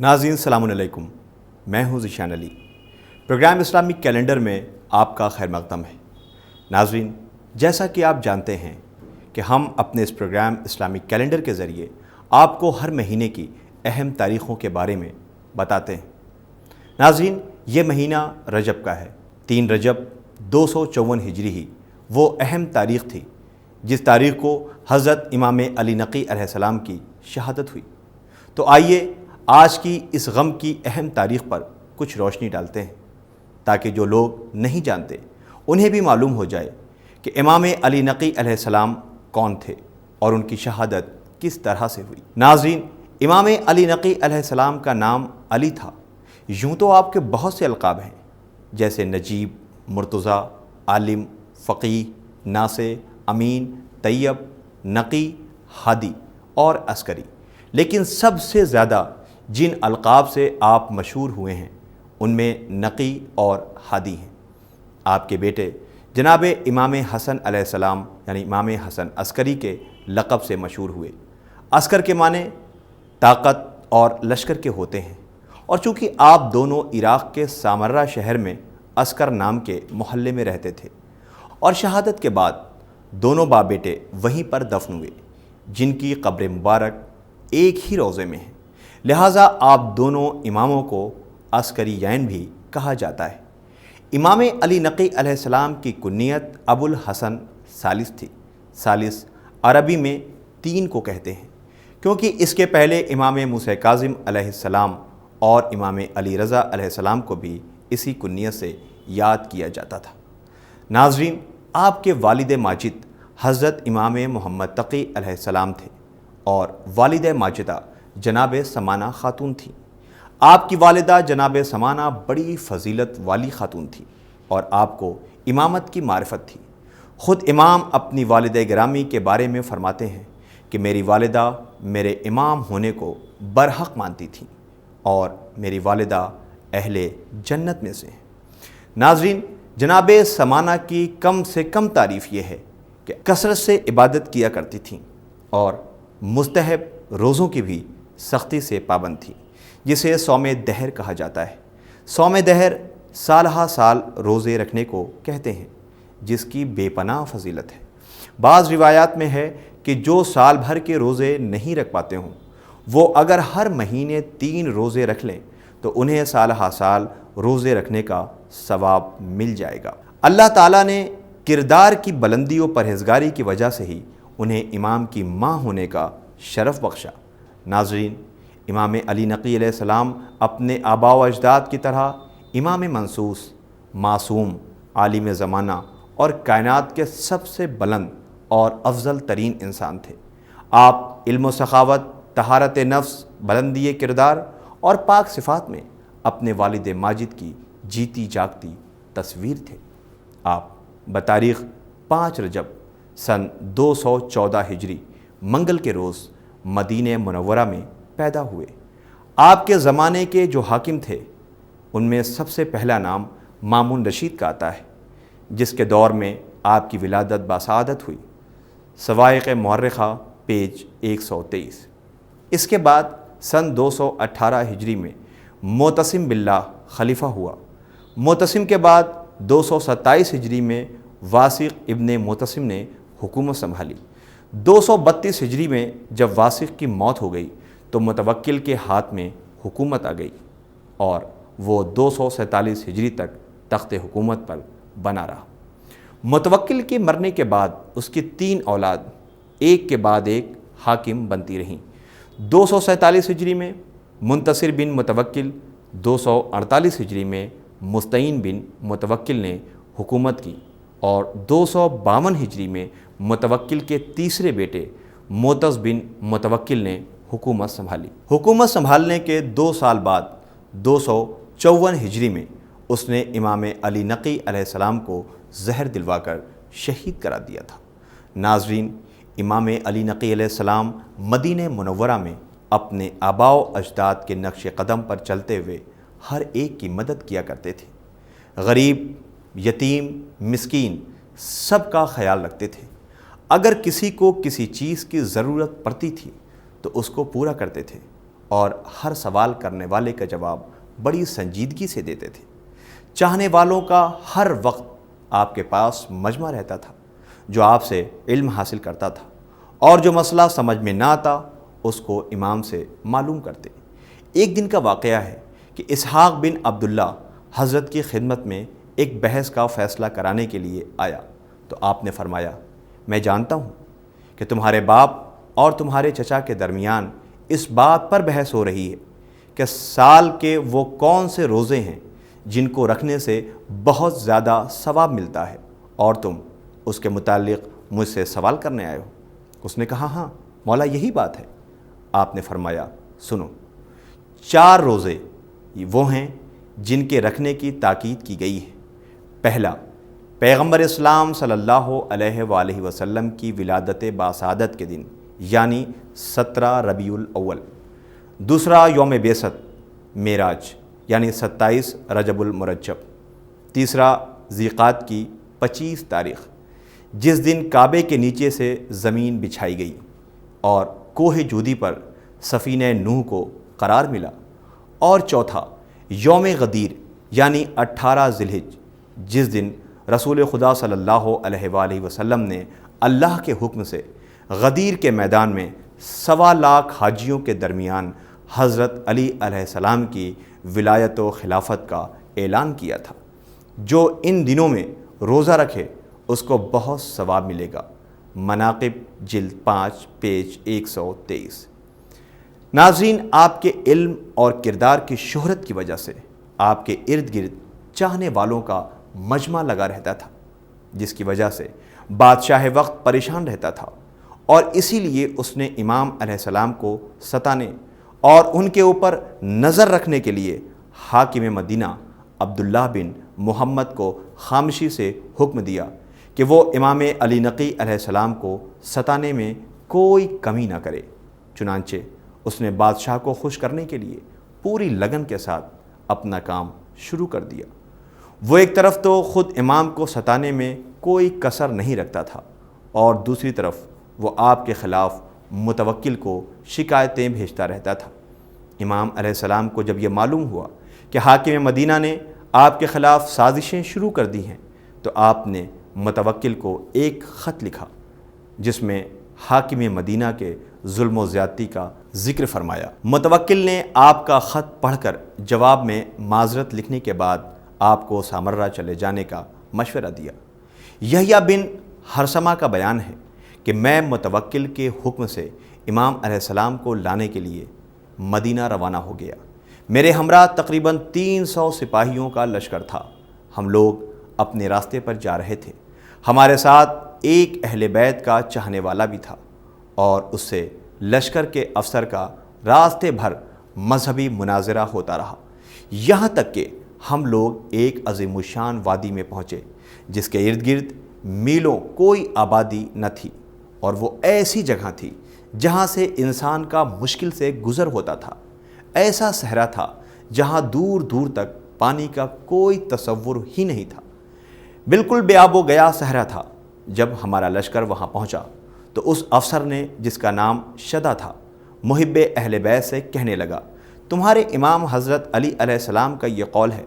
ناظرین السلام علیکم، میں ہوں ذیشان علی۔ پروگرام اسلامک کیلنڈر میں آپ کا خیر مقدم ہے۔ ناظرین، جیسا کہ آپ جانتے ہیں کہ ہم اپنے اس پروگرام اسلامک کیلنڈر کے ذریعے آپ کو ہر مہینے کی اہم تاریخوں کے بارے میں بتاتے ہیں۔ ناظرین، یہ مہینہ رجب کا ہے۔ 3 رجب 254 ہجری ہی وہ اہم تاریخ تھی جس تاریخ کو حضرت امام علی نقی علیہ السلام کی شہادت ہوئی۔ تو آئیے آج کی اس غم کی اہم تاریخ پر کچھ روشنی ڈالتے ہیں تاکہ جو لوگ نہیں جانتے انہیں بھی معلوم ہو جائے کہ امام علی نقی علیہ السلام کون تھے اور ان کی شہادت کس طرح سے ہوئی۔ ناظرین، امام علی نقی علیہ السلام کا نام علی تھا۔ یوں تو آپ کے بہت سے القاب ہیں جیسے نجیب، مرتضیٰ، عالم، فقیہ، ناصح، امین، طیب، نقی، ہادی اور عسکری، لیکن سب سے زیادہ جن القاب سے آپ مشہور ہوئے ہیں ان میں نقی اور ہادی ہیں۔ آپ کے بیٹے جناب امام حسن علیہ السلام یعنی امام حسن عسکری کے لقب سے مشہور ہوئے۔ عسکر کے معنی طاقت اور لشکر کے ہوتے ہیں، اور چونکہ آپ دونوں عراق کے سامرہ شہر میں عسکر نام کے محلے میں رہتے تھے اور شہادت کے بعد دونوں باپ بیٹے وہیں پر دفن ہوئے، جن کی قبر مبارک ایک ہی روضے میں ہے، لہٰذا آپ دونوں اماموں کو عسکریین بھی کہا جاتا ہے۔ امام علی نقی علیہ السلام کی کنیت ابو الحسن ثالث تھی۔ ثالث عربی میں 3 کو کہتے ہیں، کیونکہ اس کے پہلے امام موسیٰ کاظم علیہ السلام اور امام علی رضا علیہ السلام کو بھی اسی کنیت سے یاد کیا جاتا تھا۔ ناظرین، آپ کے والد ماجد حضرت امام محمد تقی علیہ السلام تھے اور والد ماجدہ جناب سمانہ خاتون تھیں۔ آپ کی والدہ جناب سمانہ بڑی فضیلت والی خاتون تھی اور آپ کو امامت کی معرفت تھی۔ خود امام اپنی والدہ گرامی کے بارے میں فرماتے ہیں کہ میری والدہ میرے امام ہونے کو برحق مانتی تھیں اور میری والدہ اہل جنت میں سے ہیں۔ ناظرین، جناب سمانہ کی کم سے کم تعریف یہ ہے کہ کثرت سے عبادت کیا کرتی تھیں اور مستحب روزوں کی بھی سختی سے پابند تھی، جسے صوم دہر کہا جاتا ہے۔ صوم دہر سالہ سال روزے رکھنے کو کہتے ہیں، جس کی بے پناہ فضیلت ہے۔ بعض روایات میں ہے کہ جو سال بھر کے روزے نہیں رکھ پاتے ہوں وہ اگر ہر مہینے 3 روزے رکھ لیں تو انہیں سالہ سال روزے رکھنے کا ثواب مل جائے گا۔ اللہ تعالیٰ نے کردار کی بلندی و پرہیزگاری کی وجہ سے ہی انہیں امام کی ماں ہونے کا شرف بخشا۔ ناظرین، امام علی نقی علیہ السلام اپنے آباء و اجداد کی طرح امام منصوص، معصوم، عالم زمانہ اور کائنات کے سب سے بلند اور افضل ترین انسان تھے۔ آپ علم و سخاوت، طہارت نفس، بلندی کردار اور پاک صفات میں اپنے والد ماجد کی جیتی جاگتی تصویر تھے۔ آپ بتاریخ 5 رجب سن 214 ہجری منگل کے روز مدینہ منورہ میں پیدا ہوئے۔ آپ کے زمانے کے جو حاکم تھے ان میں سب سے پہلا نام مامون رشید کا آتا ہے، جس کے دور میں آپ کی ولادت باسعادت ہوئی۔ سوائق مورخہ پیج 123۔ اس کے بعد سن 218 ہجری میں معتصم باللہ خلیفہ ہوا۔ معتصم کے بعد 227 ہجری میں واسق ابن معتصم نے حکومت سنبھالی۔ 232 ہجری میں جب واسق کی موت ہو گئی تو متوکل کے ہاتھ میں حکومت آ گئی اور وہ 247 ہجری تک تخت حکومت پر بنا رہا۔ متوکل کے مرنے کے بعد اس کی 3 اولاد ایک کے بعد ایک حاکم بنتی رہیں۔ 247 ہجری میں منتصر بن متوکل، 248 ہجری میں مستعین بن متوکل نے حکومت کی اور 252 ہجری میں متوکل کے تیسرے بیٹے معتز بن متوکل نے حکومت سنبھالی۔ حکومت سنبھالنے کے 2 سال بعد 254 ہجری میں اس نے امام علی نقی علیہ السلام کو زہر دلوا کر شہید کرا دیا تھا۔ ناظرین، امام علی نقی علیہ السلام مدینہ منورہ میں اپنے آباء و اجداد کے نقش قدم پر چلتے ہوئے ہر ایک کی مدد کیا کرتے تھے۔ غریب، یتیم، مسکین سب کا خیال رکھتے تھے۔ اگر کسی کو کسی چیز کی ضرورت پڑتی تھی تو اس کو پورا کرتے تھے اور ہر سوال کرنے والے کا جواب بڑی سنجیدگی سے دیتے تھے۔ چاہنے والوں کا ہر وقت آپ کے پاس مجمع رہتا تھا جو آپ سے علم حاصل کرتا تھا، اور جو مسئلہ سمجھ میں نہ آتا اس کو امام سے معلوم کرتے۔ ایک دن کا واقعہ ہے کہ اسحاق بن عبداللہ حضرت کی خدمت میں ایک بحث کا فیصلہ کرانے کے لیے آیا تو آپ نے فرمایا، میں جانتا ہوں کہ تمہارے باپ اور تمہارے چچا کے درمیان اس بات پر بحث ہو رہی ہے کہ سال کے وہ کون سے روزے ہیں جن کو رکھنے سے بہت زیادہ ثواب ملتا ہے، اور تم اس کے متعلق مجھ سے سوال کرنے آئے ہو۔ اس نے کہا، ہاں مولا، یہی بات ہے۔ آپ نے فرمایا، سنو، 4 روزے وہ ہیں جن کے رکھنے کی تاکید کی گئی ہے۔ پہلا، پیغمبر اسلام صلی اللہ علیہ وآلہ وسلم کی ولادت باسعادت کے دن یعنی 17 ربیع الاول۔ دوسرا، یوم بعثت معراج یعنی 27 رجب المرجب۔ تیسرا، ذیقات کی 25 تاریخ جس دن کعبے کے نیچے سے زمین بچھائی گئی اور کوہ جودی پر سفینہ نوح کو قرار ملا۔ اور چوتھا، یوم غدیر یعنی 18 ذی الحجہ جس دن رسول خدا صلی اللہ علیہ وآلہ وسلم نے اللہ کے حکم سے غدیر کے میدان میں 1.25 لاکھ حاجیوں کے درمیان حضرت علی علیہ السلام کی ولایت و خلافت کا اعلان کیا تھا۔ جو ان دنوں میں روزہ رکھے اس کو بہت ثواب ملے گا۔ مناقب جلد 5 پیج 123۔ ناظرین، آپ کے علم اور کردار کی شہرت کی وجہ سے آپ کے ارد گرد چاہنے والوں کا مجمع لگا رہتا تھا، جس کی وجہ سے بادشاہ وقت پریشان رہتا تھا، اور اسی لیے اس نے امام علیہ السلام کو ستانے اور ان کے اوپر نظر رکھنے کے لیے حاکم مدینہ عبداللہ بن محمد کو خامشی سے حکم دیا کہ وہ امام علی نقی علیہ السلام کو ستانے میں کوئی کمی نہ کرے۔ چنانچہ اس نے بادشاہ کو خوش کرنے کے لیے پوری لگن کے ساتھ اپنا کام شروع کر دیا۔ وہ ایک طرف تو خود امام کو ستانے میں کوئی کسر نہیں رکھتا تھا، اور دوسری طرف وہ آپ کے خلاف متوکل کو شکایتیں بھیجتا رہتا تھا۔ امام علیہ السلام کو جب یہ معلوم ہوا کہ حاکم مدینہ نے آپ کے خلاف سازشیں شروع کر دی ہیں تو آپ نے متوکل کو ایک خط لکھا جس میں حاکم مدینہ کے ظلم و زیادتی کا ذکر فرمایا۔ متوکل نے آپ کا خط پڑھ کر جواب میں معذرت لکھنے کے بعد آپ کو سامرہ چلے جانے کا مشورہ دیا۔ یحییٰ بن ہرثمہ کا بیان ہے کہ میں متوکل کے حکم سے امام علیہ السلام کو لانے کے لیے مدینہ روانہ ہو گیا۔ میرے ہمراہ تقریباً 300 سپاہیوں کا لشکر تھا۔ ہم لوگ اپنے راستے پر جا رہے تھے۔ ہمارے ساتھ ایک اہل بیت کا چاہنے والا بھی تھا، اور اس سے لشکر کے افسر کا راستے بھر مذہبی مناظرہ ہوتا رہا، یہاں تک کہ ہم لوگ ایک عظیم الشان وادی میں پہنچے جس کے ارد گرد میلوں کوئی آبادی نہ تھی، اور وہ ایسی جگہ تھی جہاں سے انسان کا مشکل سے گزر ہوتا تھا۔ ایسا صحرا تھا جہاں دور دور تک پانی کا کوئی تصور ہی نہیں تھا۔ بالکل بے آب و گیا صحرا تھا۔ جب ہمارا لشکر وہاں پہنچا تو اس افسر نے، جس کا نام شدہ تھا، محب اہل بیت سے کہنے لگا، تمہارے امام حضرت علی علیہ السلام کا یہ قول ہے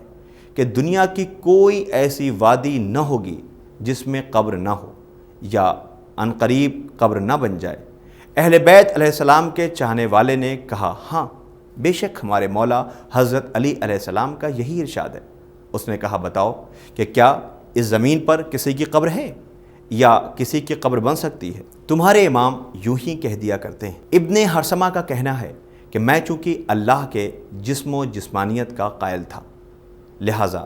کہ دنیا کی کوئی ایسی وادی نہ ہوگی جس میں قبر نہ ہو یا عنقریب قبر نہ بن جائے۔ اہل بیت علیہ السلام کے چاہنے والے نے کہا، ہاں بے شک ہمارے مولا حضرت علی علیہ السلام کا یہی ارشاد ہے۔ اس نے کہا، بتاؤ کہ کیا اس زمین پر کسی کی قبر ہے یا کسی کی قبر بن سکتی ہے؟ تمہارے امام یوں ہی کہہ دیا کرتے ہیں۔ ابن ہرثمہ کا کہنا ہے کہ میں چونکہ اللہ کے جسم و جسمانیت کا قائل تھا، لہٰذا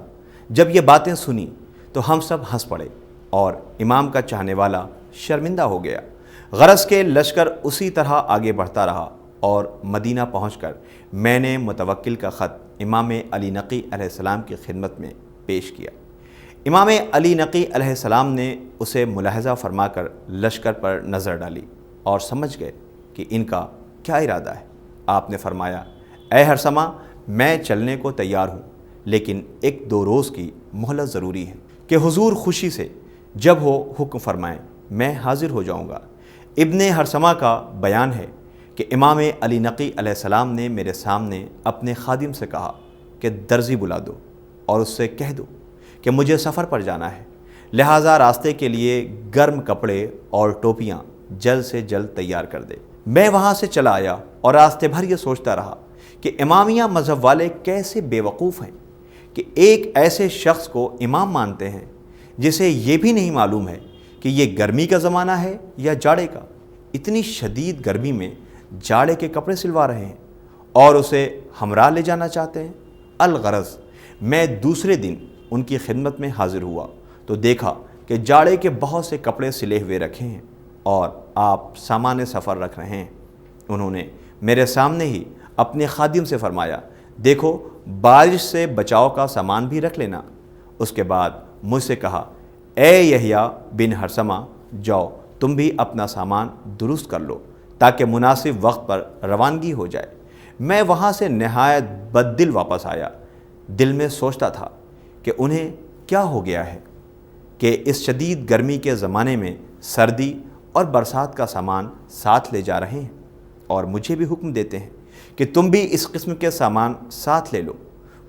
جب یہ باتیں سنی تو ہم سب ہنس پڑے اور امام کا چاہنے والا شرمندہ ہو گیا۔ غرض کے لشکر اسی طرح آگے بڑھتا رہا، اور مدینہ پہنچ کر میں نے متوکل کا خط امام علی نقی علیہ السلام کی خدمت میں پیش کیا۔ امام علی نقی علیہ السلام نے اسے ملاحظہ فرما کر لشکر پر نظر ڈالی اور سمجھ گئے کہ ان کا کیا ارادہ ہے۔ آپ نے فرمایا، اے ہرثمہ، میں چلنے کو تیار ہوں، لیکن 1-2 روز کی مہلت ضروری ہے کہ حضور خوشی سے جب ہو حکم فرمائیں میں حاضر ہو جاؤں گا۔ ابن ہرثمہ کا بیان ہے کہ امام علی نقی علیہ السلام نے میرے سامنے اپنے خادم سے کہا کہ درزی بلا دو اور اس سے کہہ دو کہ مجھے سفر پر جانا ہے، لہٰذا راستے کے لیے گرم کپڑے اور ٹوپیاں جلد سے جلد تیار کر دے۔ میں وہاں سے چلا آیا اور راستے بھر یہ سوچتا رہا کہ امامیہ مذہب والے کیسے بے وقوف ہیں کہ ایک ایسے شخص کو امام مانتے ہیں جسے یہ بھی نہیں معلوم ہے کہ یہ گرمی کا زمانہ ہے یا جاڑے کا۔ اتنی شدید گرمی میں جاڑے کے کپڑے سلوا رہے ہیں اور اسے ہمراہ لے جانا چاہتے ہیں۔ الغرض میں دوسرے دن ان کی خدمت میں حاضر ہوا تو دیکھا کہ جاڑے کے بہت سے کپڑے سلے ہوئے رکھے ہیں اور آپ سامان سفر رکھ رہے ہیں۔ انہوں نے میرے سامنے ہی اپنے خادم سے فرمایا، دیکھو بارش سے بچاؤ کا سامان بھی رکھ لینا۔ اس کے بعد مجھ سے کہا، اے یحییٰ بن ہرثمہ، جاؤ تم بھی اپنا سامان درست کر لو تاکہ مناسب وقت پر روانگی ہو جائے۔ میں وہاں سے نہایت بددل واپس آیا۔ دل میں سوچتا تھا کہ انہیں کیا ہو گیا ہے کہ اس شدید گرمی کے زمانے میں سردی اور برسات کا سامان ساتھ لے جا رہے ہیں اور مجھے بھی حکم دیتے ہیں کہ تم بھی اس قسم کے سامان ساتھ لے لو۔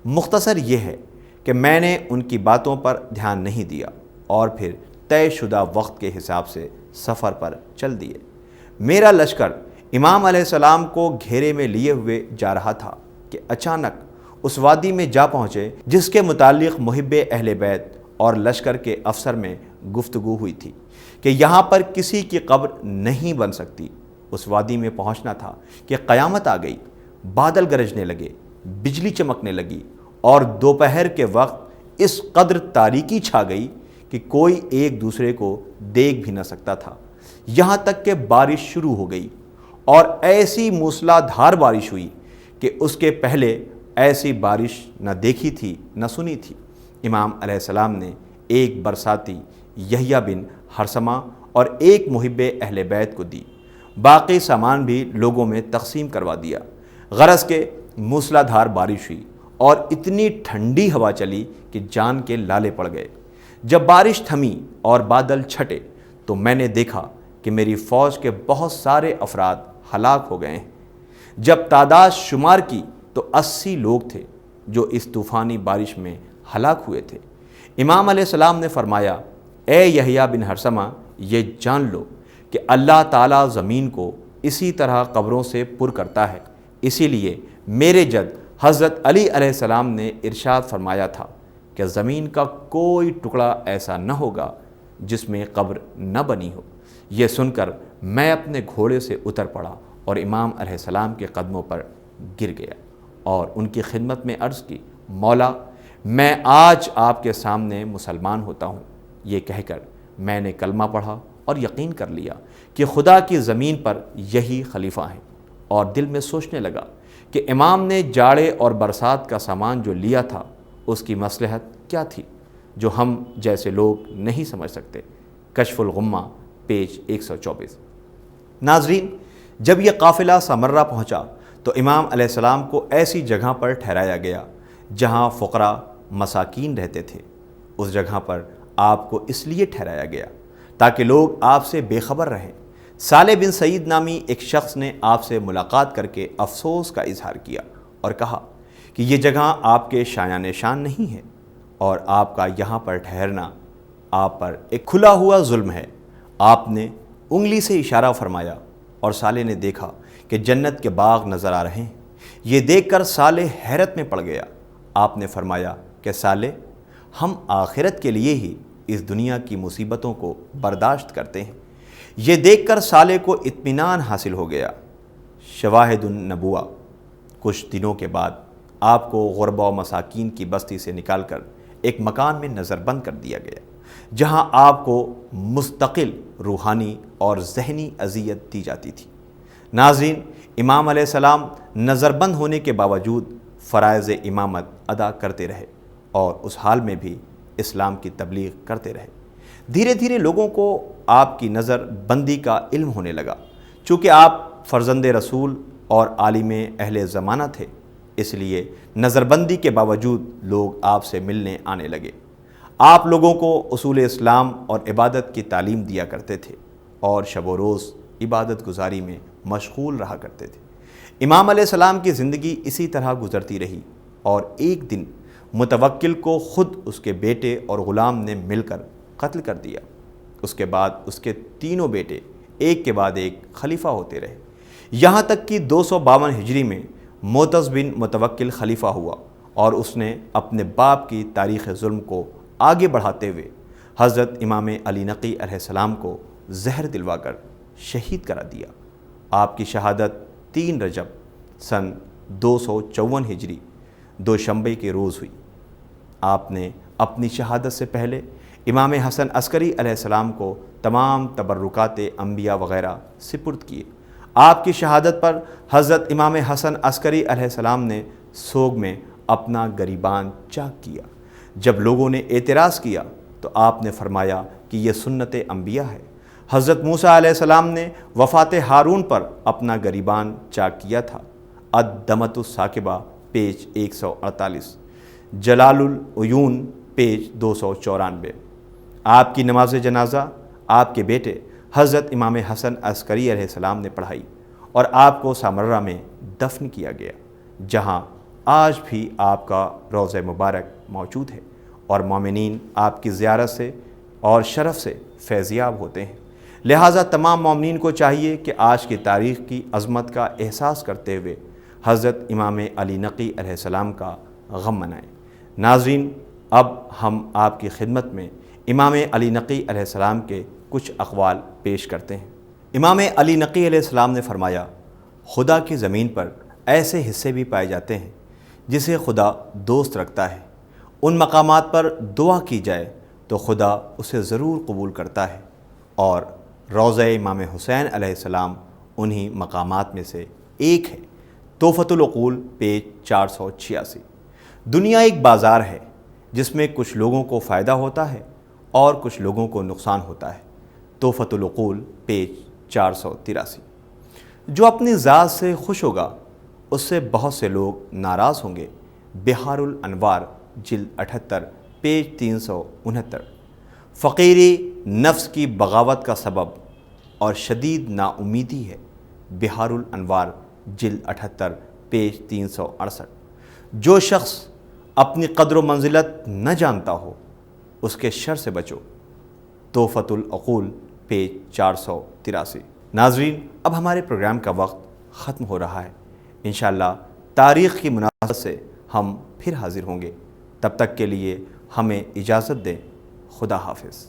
مختصر یہ ہے کہ میں نے ان کی باتوں پر دھیان نہیں دیا اور پھر طے شدہ وقت کے حساب سے سفر پر چل دیے۔ میرا لشکر امام علیہ السلام کو گھیرے میں لیے ہوئے جا رہا تھا کہ اچانک اس وادی میں جا پہنچے جس کے متعلق محب اہل بیت اور لشکر کے افسر میں گفتگو ہوئی تھی کہ یہاں پر کسی کی قبر نہیں بن سکتی۔ اس وادی میں پہنچنا تھا کہ قیامت آ گئی، بادل گرجنے لگے، بجلی چمکنے لگی اور دوپہر کے وقت اس قدر تاریکی چھا گئی کہ کوئی ایک دوسرے کو دیکھ بھی نہ سکتا تھا، یہاں تک کہ بارش شروع ہو گئی اور ایسی موسلا دھار بارش ہوئی کہ اس کے پہلے ایسی بارش نہ دیکھی تھی نہ سنی تھی۔ امام علیہ السلام نے ایک برساتی یحییٰ بن ہرثمہ اور ایک محب اہل بیت کو دی، باقی سامان بھی لوگوں میں تقسیم کروا دیا۔ غرض کہ موسلا دھار بارش ہوئی اور اتنی ٹھنڈی ہوا چلی کہ جان کے لالے پڑ گئے۔ جب بارش تھمی اور بادل چھٹے تو میں نے دیکھا کہ میری فوج کے بہت سارے افراد ہلاک ہو گئے ہیں۔ جب تعداد شمار کی تو 80 لوگ تھے جو اس طوفانی بارش میں ہلاک ہوئے تھے۔ امام علیہ السلام نے فرمایا، اے یحییٰ بن ہرثمہ، یہ جان لو کہ اللہ تعالیٰ زمین کو اسی طرح قبروں سے پر کرتا ہے، اسی لیے میرے جد حضرت علی علیہ السلام نے ارشاد فرمایا تھا کہ زمین کا کوئی ٹکڑا ایسا نہ ہوگا جس میں قبر نہ بنی ہو۔ یہ سن کر میں اپنے گھوڑے سے اتر پڑا اور امام علیہ السلام کے قدموں پر گر گیا اور ان کی خدمت میں عرض کی، مولا میں آج آپ کے سامنے مسلمان ہوتا ہوں۔ یہ کہہ کر میں نے کلمہ پڑھا اور یقین کر لیا کہ خدا کی زمین پر یہی خلیفہ ہیں، اور دل میں سوچنے لگا کہ امام نے جاڑے اور برسات کا سامان جو لیا تھا اس کی مصلحت کیا تھی جو ہم جیسے لوگ نہیں سمجھ سکتے۔ کشف الغمہ پیج 124۔ ناظرین، جب یہ قافلہ سامرہ پہنچا تو امام علیہ السلام کو ایسی جگہ پر ٹھہرایا گیا جہاں فقراء مساکین رہتے تھے۔ اس جگہ پر آپ کو اس لیے ٹھہرایا گیا تاکہ لوگ آپ سے بے خبر رہیں۔ صالح بن سعید نامی ایک شخص نے آپ سے ملاقات کر کے افسوس کا اظہار کیا اور کہا کہ یہ جگہ آپ کے شایان شان نہیں ہے اور آپ کا یہاں پر ٹھہرنا آپ پر ایک کھلا ہوا ظلم ہے۔ آپ نے انگلی سے اشارہ فرمایا اور صالح نے دیکھا کہ جنت کے باغ نظر آ رہے ہیں۔ یہ دیکھ کر صالح حیرت میں پڑ گیا۔ آپ نے فرمایا کہ صالح، ہم آخرت کے لیے ہی اس دنیا کی مصیبتوں کو برداشت کرتے ہیں۔ یہ دیکھ کر صالح کو اطمینان حاصل ہو گیا۔ شواہد النبوہ، کچھ دنوں کے بعد آپ کو غربا و مساکین کی بستی سے نکال کر ایک مکان میں نظر بند کر دیا گیا جہاں آپ کو مستقل روحانی اور ذہنی اذیت دی جاتی تھی۔ ناظرین، امام علیہ السلام نظر بند ہونے کے باوجود فرائض امامت ادا کرتے رہے اور اس حال میں بھی اسلام کی تبلیغ کرتے رہے۔ دھیرے دھیرے لوگوں کو آپ کی نظر بندی کا علم ہونے لگا۔ چونکہ آپ فرزند رسول اور عالم اہل زمانہ تھے، اس لیے نظر بندی کے باوجود لوگ آپ سے ملنے آنے لگے۔ آپ لوگوں کو اصول اسلام اور عبادت کی تعلیم دیا کرتے تھے اور شب و روز عبادت گزاری میں مشغول رہا کرتے تھے۔ امام علیہ السلام کی زندگی اسی طرح گزرتی رہی اور ایک دن متوکل کو خود اس کے بیٹے اور غلام نے مل کر قتل کر دیا۔ اس کے بعد اس کے تینوں بیٹے ایک کے بعد ایک خلیفہ ہوتے رہے، یہاں تک کہ 252 ہجری میں معتز بن متوکل خلیفہ ہوا اور اس نے اپنے باپ کی تاریخ ظلم کو آگے بڑھاتے ہوئے حضرت امام علی نقی علیہ السلام کو زہر دلوا کر شہید کرا دیا۔ آپ کی شہادت 3 رجب سن 254 ہجری دوشنبے کے روز ہوئی۔ آپ نے اپنی شہادت سے پہلے امام حسن عسکری علیہ السلام کو تمام تبرکات انبیاء وغیرہ سپرد کیے۔ آپ کی شہادت پر حضرت امام حسن عسکری علیہ السلام نے سوگ میں اپنا گریبان چاک کیا۔ جب لوگوں نے اعتراض کیا تو آپ نے فرمایا کہ یہ سنت انبیاء ہے۔ حضرت موسیٰ علیہ السلام نے وفات ہارون پر اپنا گریبان چاک کیا تھا۔ الدمۃ الثاقبہ پیج 148، جلال العیون پیج 294۔ آپ کی نماز جنازہ آپ کے بیٹے حضرت امام حسن عسکری علیہ السلام نے پڑھائی اور آپ کو سامرہ میں دفن کیا گیا، جہاں آج بھی آپ کا روضہ مبارک موجود ہے اور مومنین آپ کی زیارت سے اور شرف سے فیضیاب ہوتے ہیں۔ لہٰذا تمام مومنین کو چاہیے کہ آج کی تاریخ کی عظمت کا احساس کرتے ہوئے حضرت امام علی نقی علیہ السلام کا غم منائیں۔ ناظرین، اب ہم آپ کی خدمت میں امام علی نقی علیہ السلام کے کچھ اقوال پیش کرتے ہیں۔ امام علی نقی علیہ السلام نے فرمایا، خدا کی زمین پر ایسے حصے بھی پائے جاتے ہیں جسے خدا دوست رکھتا ہے۔ ان مقامات پر دعا کی جائے تو خدا اسے ضرور قبول کرتا ہے، اور روضہ امام حسین علیہ السلام انہی مقامات میں سے ایک ہے۔ تحفۃ العقول پیج 486۔ دنیا ایک بازار ہے جس میں کچھ لوگوں کو فائدہ ہوتا ہے اور کچھ لوگوں کو نقصان ہوتا ہے۔ تحفۃ العقول پیج 483۔ جو اپنی ذات سے خوش ہوگا اس سے بہت سے لوگ ناراض ہوں گے۔ بحار الانوار جلد 78 پیج 369۔ فقیری نفس کی بغاوت کا سبب اور شدید ناامیدی ہے۔ بحار الانوار جلد 78 پیج 368۔ جو شخص اپنی قدر و منزلت نہ جانتا ہو اس کے شر سے بچو۔ تحفۃ العقول پیج 483۔ ناظرین، اب ہمارے پروگرام کا وقت ختم ہو رہا ہے۔ انشاءاللہ تاریخ کی مناسبت سے ہم پھر حاضر ہوں گے۔ تب تک کے لیے ہمیں اجازت دیں۔ خدا حافظ۔